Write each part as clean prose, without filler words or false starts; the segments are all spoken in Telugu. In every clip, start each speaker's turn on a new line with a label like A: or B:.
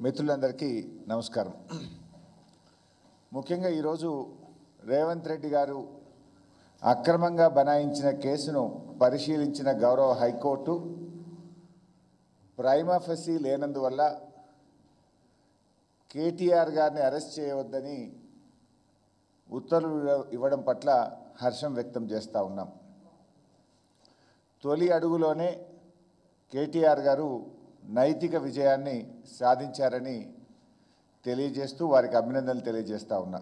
A: మిత్రులందరికీ నమస్కారం. ముఖ్యంగా ఈరోజు రేవంత్ రెడ్డి గారు అక్రమంగా బనాయించిన కేసును పరిశీలించిన గౌరవ హైకోర్టు ప్రైమా ఫెసీ లేనందువల్ల కేటీఆర్ గారిని అరెస్ట్ చేయవద్దని ఉత్తర్వులు ఇవ్వడం పట్ల హర్షం వ్యక్తం చేస్తూ ఉన్నాం. తొలి అడుగులోనే కేటీఆర్ గారు నైతిక విజయాన్ని సాధించారని తెలియజేస్తూ వారికి అభినందనలు తెలియజేస్తూ ఉన్నా.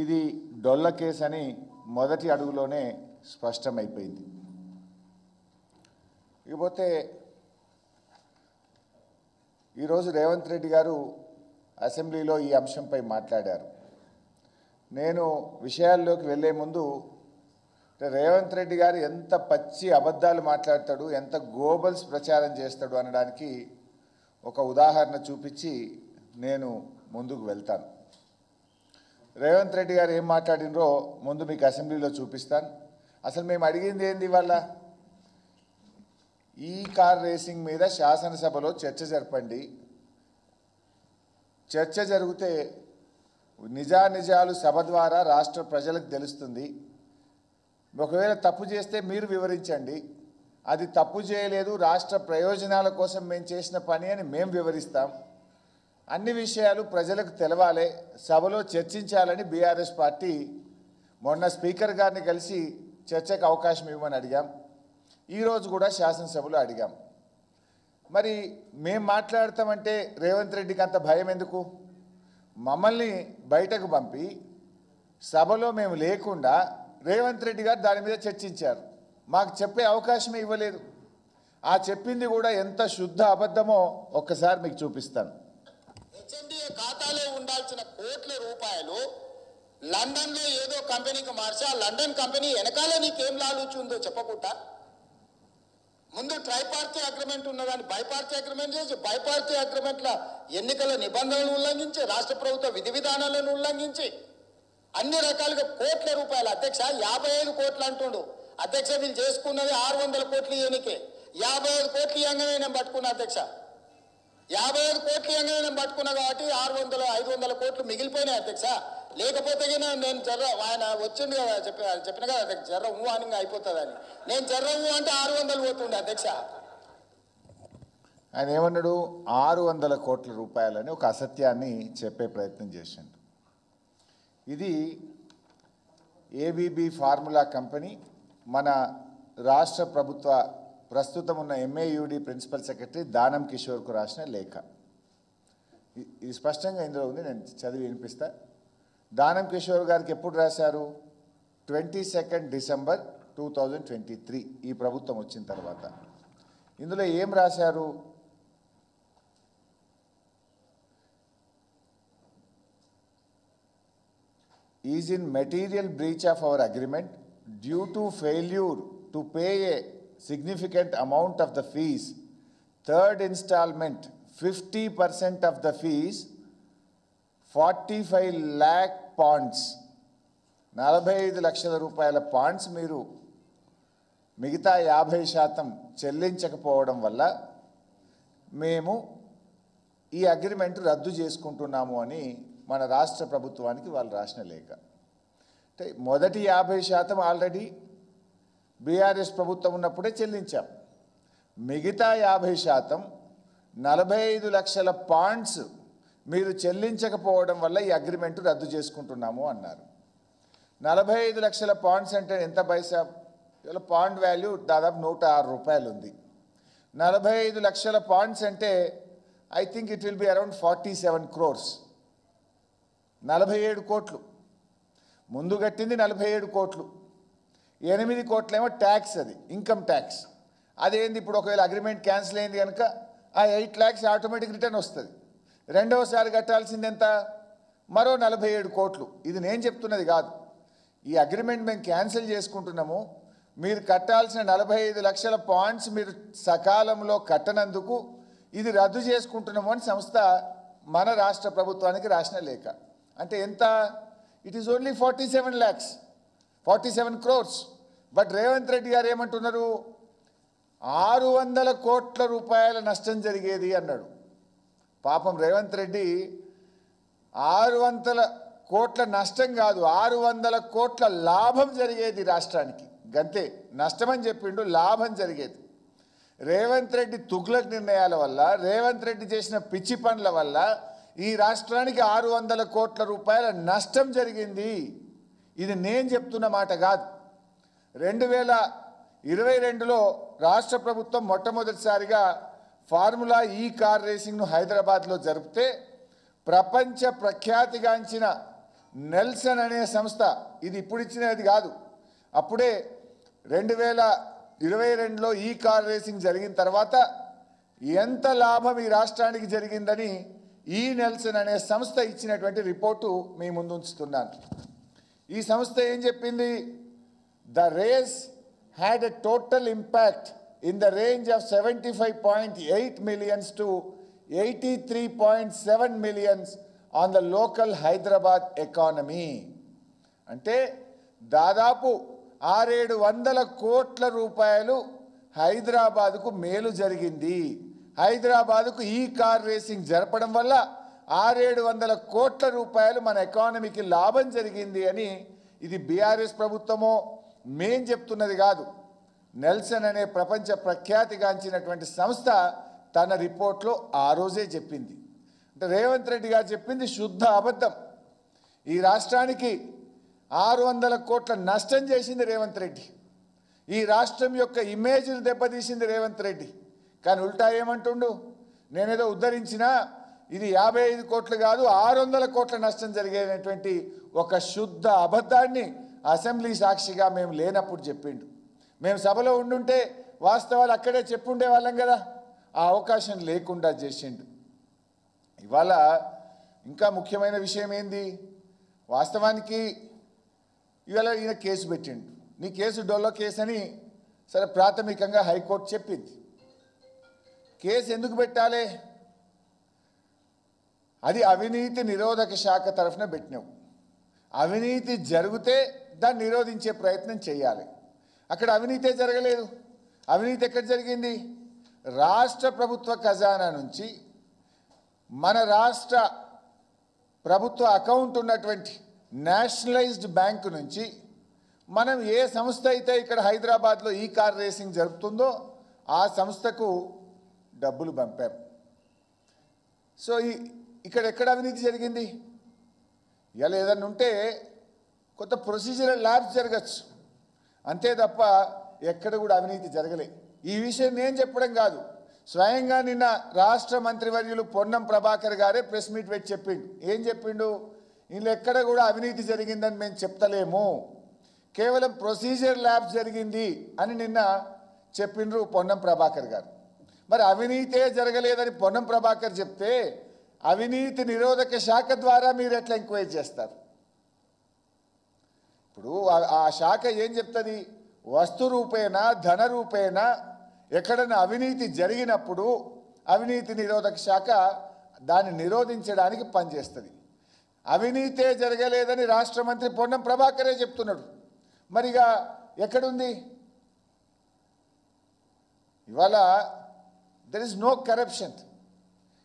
A: ఇది డొల్ల కేసు అని మొదటి అడుగులోనే స్పష్టమైపోయింది. ఇకపోతే ఈరోజు రేవంత్ రెడ్డి గారు అసెంబ్లీలో ఈ అంశంపై మాట్లాడారు. నేను విషయాల్లోకి వెళ్ళే ముందు రేవంత్ రెడ్డి గారు ఎంత పచ్చి అబద్ధాలు మాట్లాడతాడు, ఎంత గోబల్స్ ప్రచారం చేస్తాడు అనడానికి ఒక ఉదాహరణ చూపించి నేను ముందుకు వెళ్తాను. రేవంత్ రెడ్డి గారు ఏం మాట్లాడినరో ముందు మీకు అసెంబ్లీలో చూపిస్తాను. అసలు మేము అడిగింది ఏంది? వాళ్ళ ఈ కార్ రేసింగ్ మీద శాసనసభలో చర్చ జరపండి. చర్చ జరిగితే నిజానిజాలు సభ ద్వారా రాష్ట్ర ప్రజలకు తెలుస్తుంది. ఒకవేళ తప్పు చేస్తే మీరు వివరించండి. అది తప్పు చేయలేదు, రాష్ట్ర ప్రయోజనాల కోసం మేము చేసిన పని అని మేము వివరిస్తాం. అన్ని విషయాలు ప్రజలకు తెలవాలి, సభలో చర్చించాలని బీఆర్ఎస్ పార్టీ మొన్న స్పీకర్ గారిని కలిసి చర్చకు అవకాశం ఇవ్వమని అడిగాం. ఈరోజు కూడా శాసనసభలో అడిగాం. మరి మేము మాట్లాడతామంటే రేవంత్ రెడ్డికి అంత భయం ఎందుకు? మమ్మల్ని బయటకు పంపి సభలో మేము లేకుండా రేవంత్ రెడ్డి గారు దాని మీద చర్చించారు. మాకు చెప్పే అవకాశమే ఇవ్వలేదు. ఆ చెప్పింది కూడా ఎంత శుద్ధ అబద్ధమో ఒక్కసారి మీకు చూపిస్తాను.
B: హెచ్ఎండిఏ ఖాతాలో ఉండాల్సిన కోట్ల రూపాయలు లండన్లో ఏదో కంపెనీకి మార్చి ఆ లండన్ కంపెనీ వెనకాల నీకేం లాలూచి ఉందో చెప్పకుండా ముందు ట్రైపార్టీ అగ్రిమెంట్ ఉన్నదాన్ని బైపార్టీ అగ్రిమెంట్ చేసి బైపార్టీ అగ్రిమెంట్ల ఎన్నికల నిబంధనలను ఉల్లంఘించి రాష్ట్ర ప్రభుత్వ విధి విధానాలను ఉల్లంఘించి అన్ని రకాలుగా కోట్ల రూపాయలు అధ్యక్ష 55 కోట్లు అంటుండు. అధ్యక్ష వీళ్ళు చేసుకున్నది 600 కోట్లు ఎన్నికే 55 కోట్లు ఇవ్వగానే నేను పట్టుకున్నా. అధ్యక్ష 55 కోట్లు ఇవ్వగానే నేను పట్టుకున్నా కాబట్టి 500 కోట్లు మిగిలిపోయినాయి. అధ్యక్ష లేకపోతే నేను ఆయన వచ్చింది కదా చెప్పిన కదా అధ్యక్ష జర్ర ఊ అని అయిపోతుందని. నేను జర్ర ఊ అంటే 600 పోతుండే. అధ్యక్ష
A: ఆయన ఏమన్నాడు? 600 కోట్ల రూపాయలని ఒక అసత్యాన్ని చెప్పే ప్రయత్నం చేసిండు. ఇది ఏబీబీ ఫార్ములా కంపెనీ మన రాష్ట్ర ప్రభుత్వ ప్రస్తుతం ఉన్న ఎంఏయుడి ప్రిన్సిపల్ సెక్రటరీ దానం కిషోర్కు రాసిన లేఖ. ఇది స్పష్టంగా ఇందులో ఉంది, నేను చదివి వినిపిస్తా. దానం కిషోర్ గారికి ఎప్పుడు రాశారు? 22 డిసెంబర్ 2023 ఈ ప్రభుత్వం వచ్చిన తర్వాత. ఇందులో ఏం రాశారు? is in material breach of our agreement due to failure to pay a significant amount of the fees. Third installment, 50% of the fees, 45 lakh ponds. 45 లక్షల రూపాయల పాండ్స్ మీరు మిగతా 50% చెల్లించకపోవడం వల్ల మేము ఈ అగ్రిమెంట్ రద్దు చేసుకుంటున్నాము అని మన రాష్ట్ర ప్రభుత్వానికి వాళ్ళు రాసిన లేఖ. అంటే మొదటి 50% ఆల్రెడీ బీఆర్ఎస్ ప్రభుత్వం ఉన్నప్పుడే చెల్లించాం. మిగతా 50% 45 లక్షల పాండ్స్ మీరు చెల్లించకపోవడం వల్ల ఈ అగ్రిమెంట్ రద్దు చేసుకుంటున్నాము అన్నారు. 45 లక్షల పాండ్స్ అంటే ఎంత పైసా? ఇలా పాండ్ వాల్యూ దాదాపు 106 రూపాయలు ఉంది. 45 లక్షల పాండ్స్ అంటే I think it will be around 47 crores. 47 కోట్లు ముందు కట్టింది. 47 కోట్లు, 8 కోట్లేమో ట్యాక్స్, అది ఇన్కమ్ ట్యాక్స్. అదేంది? ఇప్పుడు ఒకవేళ అగ్రిమెంట్ క్యాన్సిల్ అయింది కనుక ఆ 8 lakhs ఆటోమేటిక్ రిటర్న్ వస్తుంది. రెండవసారి కట్టాల్సింది ఎంత? మరో 47 కోట్లు. ఇది నేను చెప్తున్నది కాదు. ఈ అగ్రిమెంట్ మేము క్యాన్సిల్ చేసుకుంటున్నాము, మీరు కట్టాల్సిన 45 లక్షల పాయింట్స్ మీరు సకాలంలో కట్టనందుకు ఇది రద్దు చేసుకుంటున్నాము అని సంస్థ మన రాష్ట్ర ప్రభుత్వానికి రాసిన లేఖ. అంటే ఎంత? It is only 47 lakhs, 47 crores. But Revanth Reddy గారు ఏమంటున్నారు? 600 కోట్ల రూపాయల నష్టం జరిగేది అన్నాడు. పాపం రేవంత్ రెడ్డి 600 కోట్ల నష్టం కాదు, 600 కోట్ల లాభం జరిగేది రాష్ట్రానికి. గంతే, నష్టమని చెప్పిండు, లాభం జరిగేది. రేవంత్ రెడ్డి తుగ్లక్ నిర్ణయాల వల్ల, రేవంత్ రెడ్డి చేసిన పిచ్చి పనుల వల్ల ఈ రాష్ట్రానికి 600 కోట్ల రూపాయల నష్టం జరిగింది. ఇది నేను చెప్తున్న మాట కాదు. 2022లో రాష్ట్ర ప్రభుత్వం మొట్టమొదటిసారిగా ఫార్ములా ఈ కార్ రేసింగ్ను హైదరాబాద్లో జరిపితే ప్రపంచ ప్రఖ్యాతిగాంచిన నెల్సన్ అనే సంస్థ, ఇది ఇప్పుడు ఇచ్చినది కాదు, అప్పుడే 2022లో ఈ కార్ రేసింగ్ జరిగిన తర్వాత ఎంత లాభం ఈ రాష్ట్రానికి జరిగిందని ఈ నెల్సన్ అనే సంస్థ ఇచ్చినటువంటి రిపోర్టు మీ ముందు ఉంచుతున్నాను. ఈ సంస్థ ఏం చెప్పింది? The race had a total impact in the range of 75.8 million to 83.7 million on the local Hyderabad economy. అంటే దాదాపు 600-700 కోట్ల రూపాయలు హైదరాబాదుకు మేలు జరిగింది. హైదరాబాదుకు ఈ కార్ రేసింగ్ జరపడం వల్ల 600-700 కోట్ల రూపాయలు మన ఎకానమీకి లాభం జరిగింది అని ఇది బీఆర్ఎస్ ప్రభుత్వమో మేం చెప్తున్నది కాదు. నెల్సన్ అనే ప్రపంచ ప్రఖ్యాతిగాంచినటువంటి సంస్థ తన రిపోర్ట్లో ఆ రోజే చెప్పింది. అంటే రేవంత్ రెడ్డి గారు చెప్పింది శుద్ధ అబద్ధం. ఈ రాష్ట్రానికి 600 కోట్ల నష్టం చేసింది రేవంత్ రెడ్డి. ఈ రాష్ట్రం యొక్క ఇమేజ్ని దెబ్బతీసింది రేవంత్ రెడ్డి. కానీ ఉల్టా ఏమంటుండు? నేనేదో ఉద్ధరించినా, ఇది 55 కోట్లు కాదు 600 కోట్ల నష్టం జరిగేటువంటి ఒక శుద్ధ అబద్ధాన్ని అసెంబ్లీ సాక్షిగా మేము లేనప్పుడు చెప్పిండు. మేము సభలో ఉండుంటే వాస్తవాలు అక్కడే చెప్పుండే వాళ్ళం కదా. ఆ అవకాశం లేకుండా చేసిండు. ఇవాళ ఇంకా ముఖ్యమైన విషయం ఏంది? వాస్తవానికి ఇవాళ ఈయన కేసు పెట్టిండు. నీ కేసు డొల్ల కేసు అని సరే ప్రాథమికంగా హైకోర్టు చెప్పింది. కేసు ఎందుకు పెట్టాలి? అది అవినీతి నిరోధక శాఖ తరఫున పెట్టినావు. అవినీతి జరిగితే దాన్ని నిరోధించే ప్రయత్నం చేయాలి. అక్కడ అవినీతే జరగలేదు. అవినీతి ఎక్కడ జరిగింది? రాష్ట్ర ప్రభుత్వ ఖజానా నుంచి మన రాష్ట్ర ప్రభుత్వ అకౌంట్ ఉన్నటువంటి నేషనలైజ్డ్ బ్యాంకు నుంచి మనం ఏ సంస్థ అయితే ఇక్కడ హైదరాబాద్లో ఈ కార్ రేసింగ్ జరుపుతుందో ఆ సంస్థకు డబ్బులు పంపాం. సో ఇక్కడ ఎక్కడ అవినీతి జరిగింది? ఇలా ఏదన్నా ఉంటే కొత్త ప్రొసీజరల్ ల్యాబ్స్ జరగచ్చు, అంతే తప్ప ఎక్కడ కూడా అవినీతి జరగలే. ఈ విషయం నేను చెప్పడం కాదు, స్వయంగా నిన్న రాష్ట్ర మంత్రివర్యులు పొన్నం ప్రభాకర్ గారే ప్రెస్ మీట్ పెట్టి చెప్పిండు. ఏం చెప్పిండు? వీళ్ళు ఎక్కడ కూడా అవినీతి జరిగిందని మేము చెప్తలేము, కేవలం ప్రొసీజర్ ల్యాబ్స్ జరిగింది అని నిన్న చెప్పిండ్రు పొన్నం ప్రభాకర్ గారు. మరి అవినీతే జరగలేదని పొన్నం ప్రభాకర్ చెప్తే అవినీతి నిరోధక శాఖ ద్వారా మీరు ఎట్లా ఎంక్వైరీ చేస్తారు? ఇప్పుడు ఆ శాఖ ఏం చెప్తుంది? వస్తు రూపేణ ధన రూపేణ ఎక్కడైనా అవినీతి జరిగినప్పుడు అవినీతి నిరోధక శాఖ దాన్ని నిరోధించడానికి పనిచేస్తుంది. అవినీతే జరగలేదని రాష్ట్ర మంత్రి పొన్నం ప్రభాకరే చెప్తున్నాడు. మరిగా ఎక్కడుంది? ఇవాళ there is no corruption.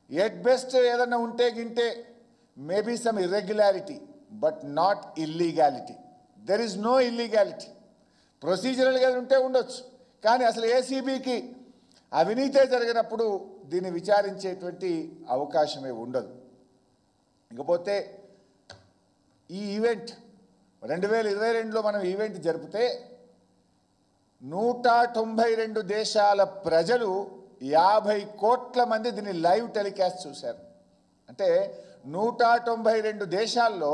A: At best ఏదన్నా ఉంటే గింటే maybe some irregularity but not illegality. There is no illegality. ప్రొసీజరల్గా ఉంటే ఉండొచ్చు, కానీ అసలు ఏసీబీకి అవినీతే జరిగినప్పుడు దీన్ని విచారించేటువంటి అవకాశమే ఉండదు. ఇకపోతే ఈ ఈవెంట్ 2022లో మనం ఈవెంట్ జరిపితే 192 దేశాల ప్రజలు 50 కోట్ల మంది దీన్ని లైవ్ టెలికాస్ట్ చూశారు. అంటే 192 దేశాల్లో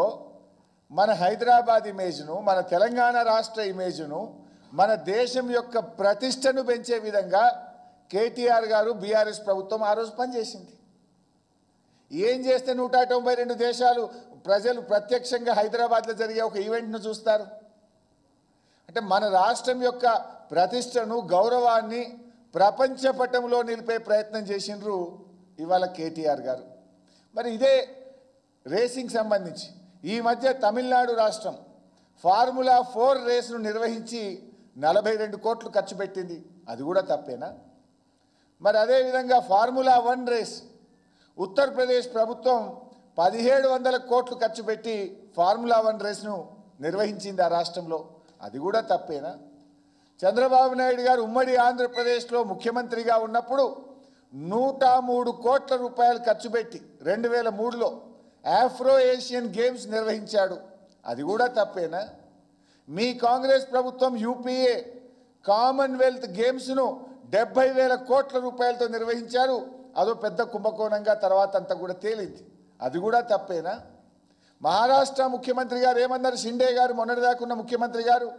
A: మన హైదరాబాద్ ఇమేజ్ను, మన తెలంగాణ రాష్ట్ర ఇమేజ్ను, మన దేశం యొక్క ప్రతిష్టను పెంచే విధంగా కేటీఆర్ గారు బీఆర్ఎస్ ప్రభుత్వం ఆ రోజు పనిచేసింది. ఏం చేస్తే 192 దేశాలు ప్రజలు ప్రత్యక్షంగా హైదరాబాద్లో జరిగే ఒక ఈవెంట్ను చూస్తారు? అంటే మన రాష్ట్రం యొక్క ప్రతిష్టను, గౌరవాన్ని ప్రపంచ పటంలో నిలిపే ప్రయత్నం చేసిండ్రు ఇవాళ కేటీఆర్ గారు. మరి ఇదే రేసింగ్ సంబంధించి ఈ మధ్య తమిళనాడు రాష్ట్రం ఫార్ములా 4 రేసును నిర్వహించి 42 కోట్లు ఖర్చు పెట్టింది, అది కూడా తప్పేనా? మరి అదేవిధంగా ఫార్ములా 1 రేస్ ఉత్తరప్రదేశ్ ప్రభుత్వం 1700 కోట్లు ఖర్చు పెట్టి ఫార్ములా 1 రేస్ను నిర్వహించింది ఆ రాష్ట్రంలో, అది కూడా తప్పేనా? చంద్రబాబు నాయుడు గారు ఉమ్మడి ఆంధ్రప్రదేశ్లో ముఖ్యమంత్రిగా ఉన్నప్పుడు 103 కోట్ల రూపాయలు ఖర్చు పెట్టి 2003లో ఆఫ్రో ఏషియన్ గేమ్స్ నిర్వహించాడు, అది కూడా తప్పేనా? మీ కాంగ్రెస్ ప్రభుత్వం యూపీఏ కామన్వెల్త్ గేమ్స్ను 70,000 కోట్ల రూపాయలతో నిర్వహించారు, అదో పెద్ద కుంభకోణంగా తర్వాత అంతా కూడా తేలింది, అది కూడా తప్పేనా? మహారాష్ట్ర ముఖ్యమంత్రి గారు ఏమన్నారు? షిండే గారు మొన్నటిదాకున్న ముఖ్యమంత్రి గారు,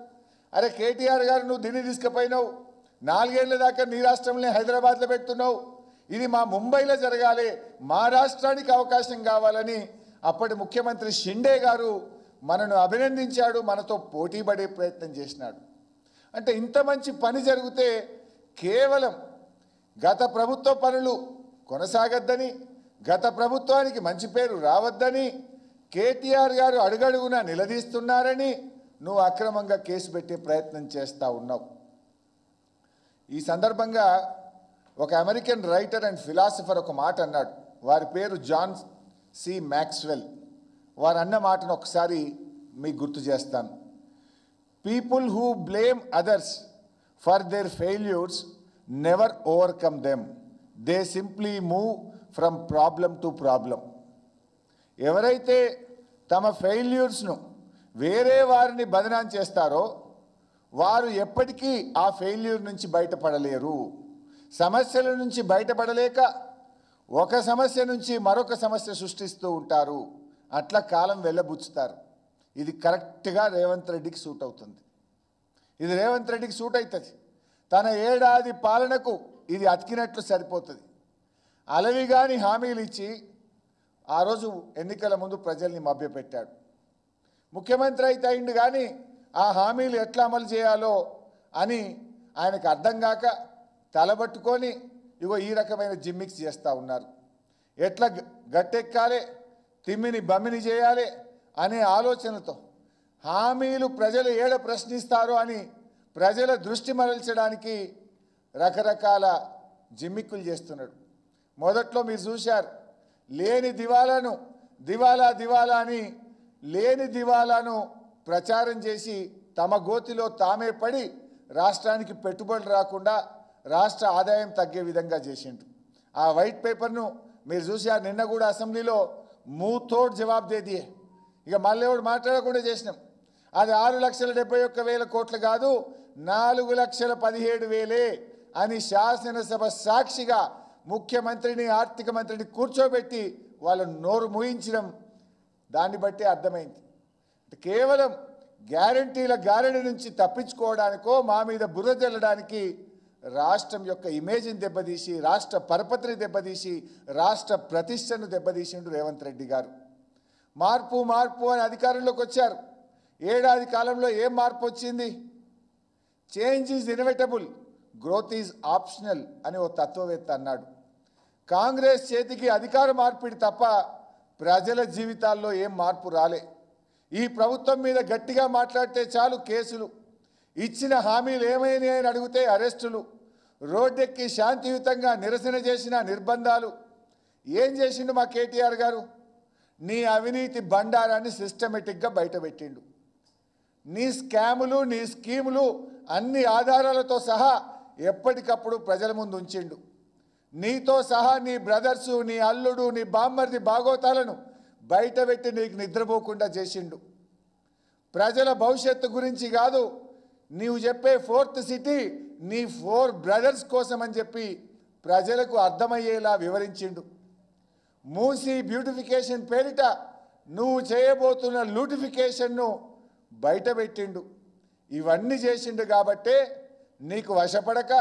A: అరే కేటీఆర్ గారు నువ్వు ఢిల్లీ తీసుకుపోయినావు, 4 ఏళ్ల దాకా నీ రాష్ట్రంలో హైదరాబాద్లో పెడుతున్నావు, ఇది మా ముంబైలో జరగాలి, మా రాష్ట్రానికి అవకాశం కావాలని అప్పటి ముఖ్యమంత్రి షిండే గారు మనను అభినందించాడు, మనతో పోటీ పడే ప్రయత్నం చేసినాడు. అంటే ఇంత మంచి పని జరిగితే కేవలం గత ప్రభుత్వ పనులు కొనసాగద్దని, గత ప్రభుత్వానికి మంచి పేరు రావద్దని కేటీఆర్ గారు అడుగడుగునా నిలదీస్తున్నారని నువ్వు అక్రమంగా కేసు పెట్టే ప్రయత్నం చేస్తూ ఉన్నావు. ఈ సందర్భంగా ఒక అమెరికన్ రైటర్ అండ్ ఫిలాసఫర్ ఒక మాట అన్నాడు, వారి పేరు జాన్ సి మ్యాక్స్వెల్. వారు అన్న మాటను ఒకసారి మీకు గుర్తు చేస్తాను. People who blame others for their failures never overcome them, they simply move from problem to problem. ఎవరైతే తమ ఫెయిల్యూర్స్ను వేరే వారిని బదనాం చేస్తారో వారు ఎప్పటికీ ఆ ఫెయిల్యూర్ నుంచి బయటపడలేరు. సమస్యల నుంచి బయటపడలేక ఒక సమస్య నుంచి మరొక సమస్య సృష్టిస్తూ ఉంటారు, అట్లా కాలం వెళ్ళబుచ్చుతారు. ఇది కరెక్ట్గా రేవంత్ రెడ్డికి సూట్ అవుతుంది, ఇది రేవంత్ రెడ్డికి సూట్ అవుతుంది. తన ఏడాది పాలనకు ఇది అతికినట్లు సరిపోతుంది. అలవిగాని హామీలు ఇచ్చి ఆ రోజు ఎన్నికల ముందు ప్రజల్ని మభ్యపెట్టాడు. ముఖ్యమంత్రి అయితే అయిండు కానీ ఆ హామీలు ఎట్లా అమలు చేయాలో అని ఆయనకు అర్థం కాక తలబట్టుకొని ఇగో ఈ రకమైన జిమ్మిక్స్ చేస్తూ ఉన్నారు. ఎట్లా గట్టెక్కాలి, తిమ్మిని బమ్మిని చేయాలి అనే ఆలోచనతో హామీలు ప్రజలు ఏడ ప్రశ్నిస్తారో అని ప్రజల దృష్టి మరల్చడానికి రకరకాల జిమ్మిక్కులు చేస్తున్నాడు. మొదట్లో మీరు చూశారు, లేని దివాలాను దివాలా దివాలా అని లేని దివాలాను ప్రచారం చేసి తమ గోతిలో తామే పడి రాష్ట్రానికి పెట్టుబడులు రాకుండా రాష్ట్ర ఆదాయం తగ్గే విధంగా చేసిండు. ఆ వైట్ పేపర్ను మీరు చూశారు, నిన్న కూడా అసెంబ్లీలో మూతోడ్ జవాబు దేదియే, ఇక మళ్ళీ ఎవడు మాట్లాడకుండా చేసినాం. అది 6,71,000 కోట్లు కాదు, 4,17,000 అని శాసనసభ సాక్షిగా ముఖ్యమంత్రిని ఆర్థిక మంత్రిని కూర్చోబెట్టి వాళ్ళను నోరు మూయించడం, దాన్ని బట్టి అర్థమైంది. కేవలం గ్యారంటీల గారడి నుంచి తప్పించుకోవడానికో మా మీద బుర్ర జల్లడానికి రాష్ట్రం యొక్క ఇమేజ్ని దెబ్బతీసి, రాష్ట్ర పరపతిని దెబ్బతీసి, రాష్ట్ర ప్రతిష్టను దెబ్బతీసిండు రేవంత్ రెడ్డి గారు. మార్పు మార్పు అని అధికారంలోకి వచ్చారు. ఏడాది కాలంలో ఏం మార్పు వచ్చింది? Change is inevitable, growth is optional అని ఓ తత్వవేత్త అన్నాడు. కాంగ్రెస్ చేతికి అధికార మార్పిడి తప్ప ప్రజల జీవితాల్లో ఏం మార్పు రాలే. ఈ ప్రభుత్వం మీద గట్టిగా మాట్లాడితే చాలు కేసులు, ఇచ్చిన హామీలు ఏమైనాయి అని అడిగితే అరెస్టులు, రోడ్డెక్కి శాంతియుతంగా నిరసన చేసిన నిర్బంధాలు. ఏం చేసిండు మా కేటీఆర్ గారు? నీ అవినీతి బండారాన్ని సిస్టమేటిక్గా బయటపెట్టిండు. నీ స్కాములు, నీ స్కీములు అన్ని ఆధారాలతో సహా ఎప్పటికప్పుడు ప్రజల ముందు ఉంచిండు. నీతో సహా నీ బ్రదర్సు, నీ అల్లుడు, నీ బామ్మర్ది బాగోతాలను బయటపెట్టి నీకు నిద్రపోకుండా చేసిండు. ప్రజల భవిష్యత్తు గురించి కాదు, నీవు చెప్పే 4th సిటీ నీ 4 బ్రదర్స్ కోసం అని చెప్పి ప్రజలకు అర్థమయ్యేలా వివరించిండు. మూసీ బ్యూటిఫికేషన్ పేరిట నువ్వు చేయబోతున్న లూటిఫికేషన్ను బయటపెట్టిండు. ఇవన్నీ చేసిండు కాబట్టే నీకు వశపడక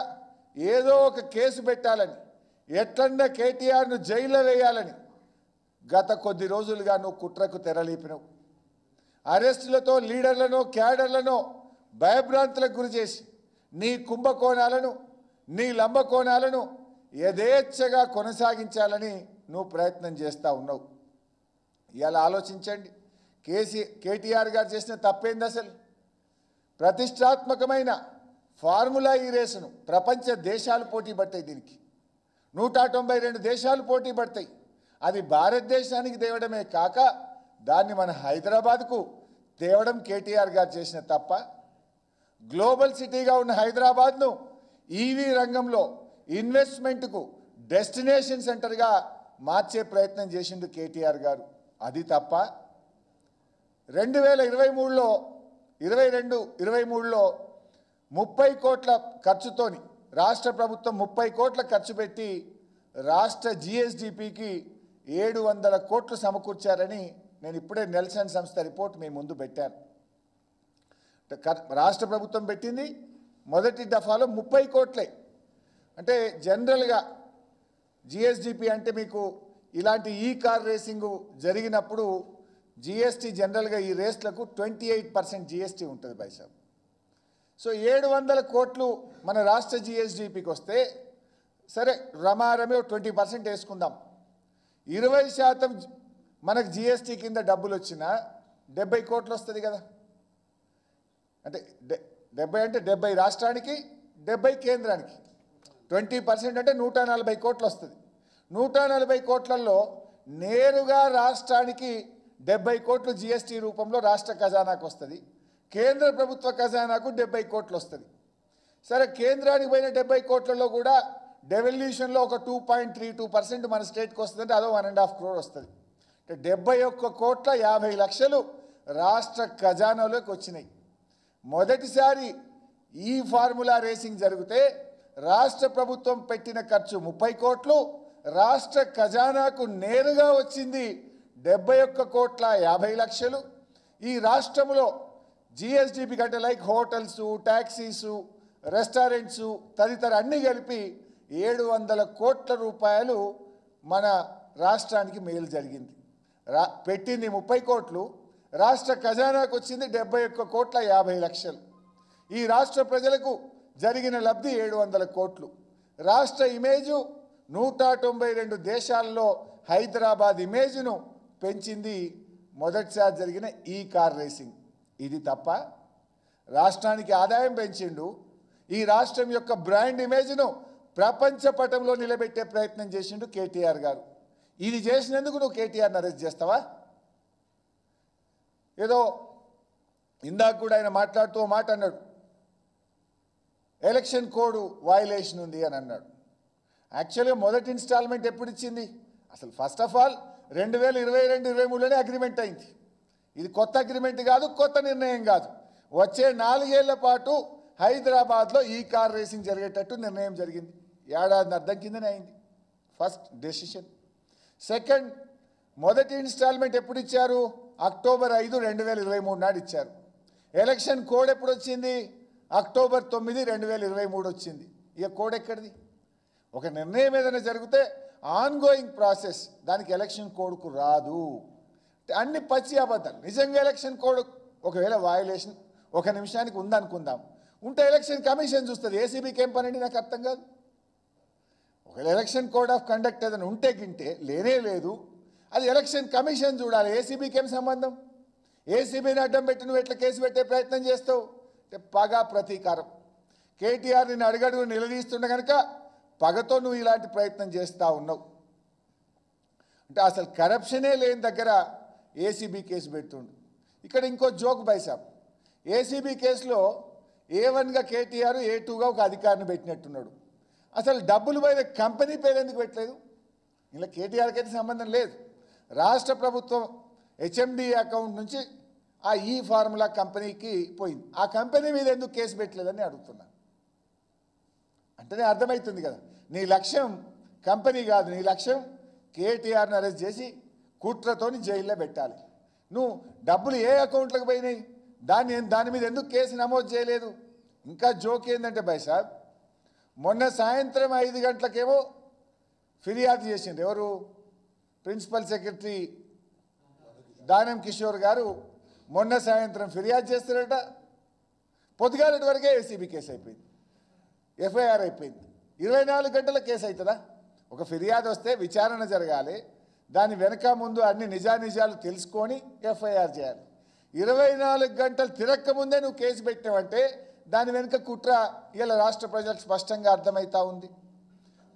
A: ఏదో ఒక కేసు పెట్టాలని, ఎట్లన్నా కేటీఆర్ను జైల్లో వేయాలని గత కొద్ది రోజులుగా నువ్వు కుట్రకు తెరలేపినవు. అరెస్టులతో లీడర్లను, క్యాడర్లను భయభ్రాంతులకు గురి చేసి నీ కుంభకోణాలను, నీ లంబకోణాలను యథేచ్ఛగా కొనసాగించాలని నువ్వు ప్రయత్నం చేస్తూ ఉన్నావు. ఇలా ఆలోచించండి, కేటీఆర్ గారు చేసిన తప్పేంది? అసలు ప్రతిష్టాత్మకమైన ఫార్ములా ఈ రేసును ప్రపంచ దేశాలు పోటీ పడతాయి. దీనికి 192 దేశాలు పోటీ పడతాయి. అది భారతదేశానికి తేవడమే కాక దాన్ని మన హైదరాబాద్కు తేవడం కేటీఆర్ గారు చేసిన తప్ప. గ్లోబల్ సిటీగా ఉన్న హైదరాబాద్ను ఈవీ రంగంలో ఇన్వెస్ట్మెంట్కు డెస్టినేషన్ సెంటర్గా మార్చే ప్రయత్నం చేసిండు కేటీఆర్ గారు. అది తప్ప 2023లో 23లో 30 కోట్ల ఖర్చుతోని రాష్ట్ర ప్రభుత్వం 30 కోట్ల ఖర్చు పెట్టి రాష్ట్ర జిఎస్డిపికి 700 కోట్లు సమకూర్చారని నేను ఇప్పుడే నెల్సన్ సంస్థ రిపోర్ట్ మీ ముందు పెట్టాను. రాష్ట్ర ప్రభుత్వం పెట్టింది మొదటి దఫాలో 30 కోట్లే. అంటే జనరల్గా జిఎస్డిపి అంటే మీకు ఇలాంటి ఈ కార్ రేసింగ్ జరిగినప్పుడు జిఎస్టీ జనరల్గా ఈ రేస్లకు 28% జిఎస్టీ ఉంటుంది బైసాబ్. సో 700 కోట్లు మన రాష్ట్ర జిఎస్డిపికి వస్తే సరే రమారమే 20% వేసుకుందాం. 20% మనకు జిఎస్టీ కింద డబ్బులు వచ్చినా 70 కోట్లు వస్తుంది కదా. అంటే 70 అంటే 70 రాష్ట్రానికి 70 కేంద్రానికి 20% అంటే 140 కోట్లు వస్తుంది. 140 కోట్లలో నేరుగా రాష్ట్రానికి 70 కోట్లు జిఎస్టీ రూపంలో రాష్ట్ర ఖజానాకు వస్తుంది. కేంద్ర ప్రభుత్వ ఖజానాకు 70 కోట్లు వస్తుంది. సరే కేంద్రానికి పోయిన 70 కోట్లలో కూడా డెవల్యూషన్లో ఒక 2.32% మన స్టేట్కి వస్తుందంటే అదో 1.5 crore వస్తుంది. అంటే 71 కోట్ల 50 లక్షలు రాష్ట్ర ఖజానాలోకి వచ్చినాయి. మొదటిసారి ఈ ఫార్ములా రేసింగ్ జరిగితే రాష్ట్ర ప్రభుత్వం పెట్టిన ఖర్చు 30 కోట్లు, రాష్ట్ర ఖజానాకు నేరుగా వచ్చింది 71 కోట్ల 50 లక్షలు. ఈ రాష్ట్రంలో జిఎస్డిపి కంటే లైక్ హోటల్స్, ట్యాక్సీసు, రెస్టారెంట్సు తదితర అన్నీ కలిపి 700 కోట్ల రూపాయలు మన రాష్ట్రానికి మేలు జరిగింది. పెట్టింది 30 కోట్లు, రాష్ట్ర ఖజానాకు వచ్చింది 71 కోట్ల 50 లక్షలు. ఈ రాష్ట్ర ప్రజలకు జరిగిన లబ్ధి 700 కోట్లు. రాష్ట్ర ఇమేజు 192 దేశాల్లో హైదరాబాద్ ఇమేజ్ను పెంచింది మొదటిసారి జరిగిన ఈ కార్ రేసింగ్. ఇది తప్ప రాష్ట్రానికి ఆదాయం పెంచిండు. ఈ రాష్ట్రం యొక్క బ్రాండ్ ఇమేజ్ను ప్రపంచ పటంలో నిలబెట్టే ప్రయత్నం చేసిండు కేటీఆర్ గారు. ఇది చేసినందుకు నువ్వు కేటీఆర్ని అరెస్ట్ చేస్తావా? ఏదో ఇందాక కూడా ఆయన మాట్లాడుతూ మాట అన్నాడు, ఎలక్షన్ కోడ్ వయలేషన్ ఉంది అని అన్నాడు. యాక్చువల్గా మొదటి ఇన్స్టాల్మెంట్ ఎప్పుడు ఇచ్చింది? అసలు ఫస్ట్ ఆఫ్ ఆల్ 2022-23లోనే అగ్రిమెంట్ అయింది. ఇది కొత్త అగ్రిమెంట్ కాదు, కొత్త నిర్ణయం కాదు. వచ్చే 4 ఏళ్ల పాటు హైదరాబాద్లో ఈ కార్ రేసింగ్ జరిగేటట్టు నిర్ణయం జరిగింది. ఏడాది అర్థం కిందనే అయింది ఫస్ట్ డెసిషన్. సెకండ్, మొదటి ఇన్స్టాల్మెంట్ ఎప్పుడు ఇచ్చారు? అక్టోబర్ 5, 2023 నాడు ఇచ్చారు. ఎలక్షన్ కోడ్ ఎప్పుడు వచ్చింది? అక్టోబర్ 9, 2023 వచ్చింది. ఇక కోడ్ ఎక్కడిది? ఒక నిర్ణయం ఏదైనా జరిగితే ఆన్గోయింగ్ ప్రాసెస్, దానికి ఎలక్షన్ కోడ్కు రాదు. అన్ని పచ్చి అబద్ధాలు. నిజంగా ఎలక్షన్ కోడ్ ఒకవేళ వయలేషన్ 1 నిమిషానికి ఉందనుకుందాం, ఉంటే ఎలక్షన్ కమిషన్ చూస్తుంది. ఏసీబీకి ఏం పనండి నాకు అర్థం కాదు. ఒకవేళ ఎలక్షన్ కోడ్ ఆఫ్ కండక్ట్ ఏదైనా ఉంటే గింటే లేనే లేదు, అది ఎలక్షన్ కమిషన్ చూడాలి. ఏసీబీకి ఏం సంబంధం? ఏసీబీని అడ్డం పెట్టి నువ్వు ఎట్లా కేసు పెట్టే ప్రయత్నం చేస్తావు? అంటే పగ ప్రతీకారం. కేటీఆర్ నిన్ను అడుగడుగు నిలదీస్తుండ కనుక పగతో నువ్వు ఇలాంటి ప్రయత్నం చేస్తూ ఉన్నావు. అంటే అసలు కరప్షనే లేని దగ్గర ఏసీబీ కేసు పెడుతుండు. ఇక్కడ ఇంకో జోక్ బైసాబ్, ఏసీబీ కేసులో A1గా కేటీఆర్, A2గా ఒక అధికారిని పెట్టినట్టున్నాడు. అసలు డబ్బులు పోయిన కంపెనీ పేరు ఎందుకు పెట్టలేదు? ఇలా కేటీఆర్కి అయితే సంబంధం లేదు. రాష్ట్ర ప్రభుత్వం హెచ్ఎండి అకౌంట్ నుంచి ఆ ఈ ఫార్ములా కంపెనీకి పోయింది. ఆ కంపెనీ మీద ఎందుకు కేసు పెట్టలేదని అడుగుతున్నా. అంటేనే అర్థమవుతుంది కదా, నీ లక్ష్యం కంపెనీ కాదు, నీ లక్ష్యం కేటీఆర్ని అరెస్ట్ చేసి కుట్రతోని జైల్లో పెట్టాలి. నువ్వు డబ్బులు ఏ అకౌంట్లకు పోయినాయి, దాని మీద ఎందుకు కేసు నమోదు చేయలేదు? ఇంకా జోక్ ఏంటంటే బైసాబ్, మొన్న సాయంత్రం 5 గంటలకేమో ఫిర్యాదు చేసిండ్రు. ఎవరు? ప్రిన్సిపల్ సెక్రటరీ దానం కిషోర్ గారు మొన్న సాయంత్రం ఫిర్యాదు చేస్తారట. పొద్దుగాలటి వరకే ఏసీబీ కేసు అయిపోయింది, ఎఫ్ఐఆర్ అయిపోయింది. 24 గంటల కేసు అవుతుందా? ఒక ఫిర్యాదు వస్తే విచారణ జరగాలి, దాని వెనక ముందు అన్ని నిజానిజాలు తెలుసుకొని ఎఫ్ఐఆర్ చేయాలి. 24 గంటలు తిరక్క ముందే నువ్వు కేసు పెట్టావంటే దాని వెనుక కుట్ర ఇలా రాష్ట్ర ప్రజలకు స్పష్టంగా అర్థమవుతా ఉంది.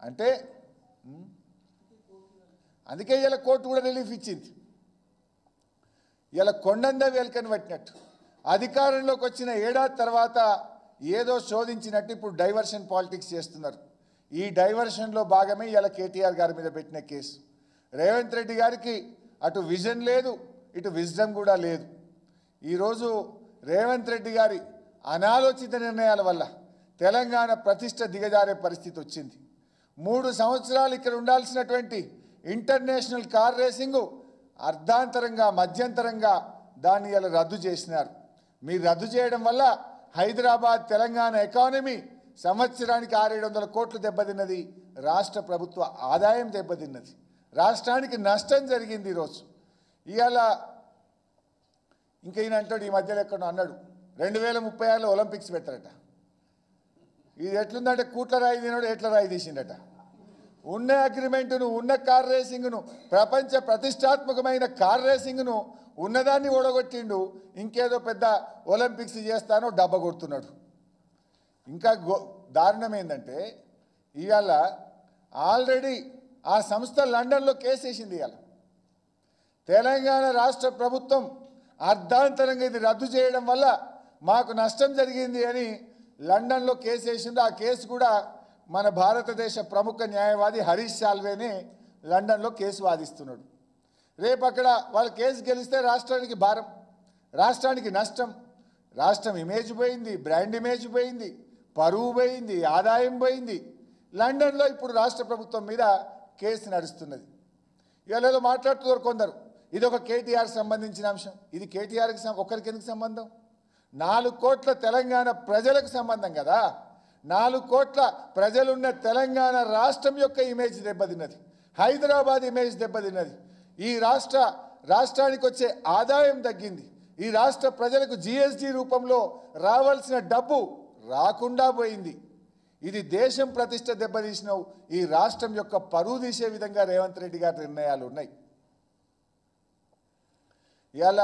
A: అంటే అందుకే ఇలా కోర్టు కూడా రిలీఫ్ ఇచ్చింది. ఇలా కొండంద వేల్కని పట్టినట్టు అధికారంలోకి వచ్చిన ఏడాది తర్వాత ఏదో శోధించినట్టు ఇప్పుడు డైవర్షన్ పాలిటిక్స్ చేస్తున్నారు. ఈ డైవర్షన్లో భాగమే ఇలా కేటీఆర్ గారి మీద పెట్టిన కేసు. రేవంత్ రెడ్డి గారికి అటు విజన్ లేదు, ఇటు విజ్డమ్ కూడా లేదు. ఈరోజు రేవంత్ రెడ్డి గారి అనాలోచిత నిర్ణయాల వల్ల తెలంగాణ ప్రతిష్ట దిగజారే పరిస్థితి వచ్చింది. 3 సంవత్సరాలు ఇక్కడ ఉండాల్సినటువంటి ఇంటర్నేషనల్ కార్ రేసింగు అర్ధాంతరంగా మధ్యంతరంగా దాన్ని ఇలా రద్దు చేసినారు. మీరు రద్దు చేయడం వల్ల హైదరాబాద్ తెలంగాణ ఎకానమీ సంవత్సరానికి 600-700 కోట్లు దెబ్బతిన్నది. రాష్ట్ర ప్రభుత్వ ఆదాయం దెబ్బతిన్నది. రాష్ట్రానికి నష్టం జరిగింది. ఈరోజు ఇవాళ ఇంకా ఈయన అంటాడు, ఈ మధ్యలో ఎక్కడో అన్నాడు 2036లో ఒలింపిక్స్ పెడతారట. ఇది ఎట్లుందంటే కూట్ల రాయి తినడు ఎట్ల రాయి తీసిండట. ఉన్న అగ్రిమెంటును, ఉన్న కార్ రేసింగ్ను, ప్రపంచ ప్రతిష్టాత్మకమైన కార్ రేసింగ్ను ఉన్నదాన్ని ఓడగొట్టిండు. ఇంకేదో పెద్ద ఒలింపిక్స్ చేస్తానో డబ్బా కొడుతున్నాడు. ఇంకా దారుణం ఏంటంటే ఇవాళ ఆల్రెడీ ఆ సంస్థ లండన్లో కేసు వేసింది. ఇవాళ తెలంగాణ రాష్ట్ర ప్రభుత్వం అర్ధాంతరంగా ఇది రద్దు చేయడం వల్ల మాకు నష్టం జరిగింది అని లండన్లో కేసు వేసింది. ఆ కేసు కూడా మన భారతదేశ ప్రముఖ న్యాయవాది హరీష్ సాల్వేనే లండన్లో కేసు వాదిస్తున్నాడు. రేపు అక్కడ వాళ్ళ కేసు గెలిస్తే రాష్ట్రానికి భారం, రాష్ట్రానికి నష్టం. రాష్ట్రం ఇమేజ్ పోయింది, బ్రాండ్ ఇమేజ్ పోయింది, పరువు పోయింది, ఆదాయం పోయింది. లండన్లో ఇప్పుడు రాష్ట్ర ప్రభుత్వం మీద కేసు నడుస్తున్నది. ఇవాళ ఏదో మాట్లాడుతున్నారు కొందరు, ఇది ఒక కేటీఆర్ సంబంధించిన అంశం. ఇది కేటీఆర్కి ఒక్కరికి ఎందుకు సంబంధం? 4 కోట్ల తెలంగాణ ప్రజలకు సంబంధం కదా. 4 కోట్ల ప్రజలున్న తెలంగాణ రాష్ట్రం యొక్క ఇమేజ్ దెబ్బతిన్నది, హైదరాబాద్ ఇమేజ్ దెబ్బతిన్నది. ఈ రాష్ట్రానికి వచ్చే ఆదాయం తగ్గింది. ఈ రాష్ట్ర ప్రజలకు జిఎస్టీ రూపంలో రావాల్సిన డబ్బు రాకుండా పోయింది. ఇది దేశం ప్రతిష్ట దెబ్బతీసిన ఈ రాష్ట్రం యొక్క పరువు తీసే విధంగా రేవంత్ రెడ్డి గారి నిర్ణయాలు ఉన్నాయి. ఇవాళ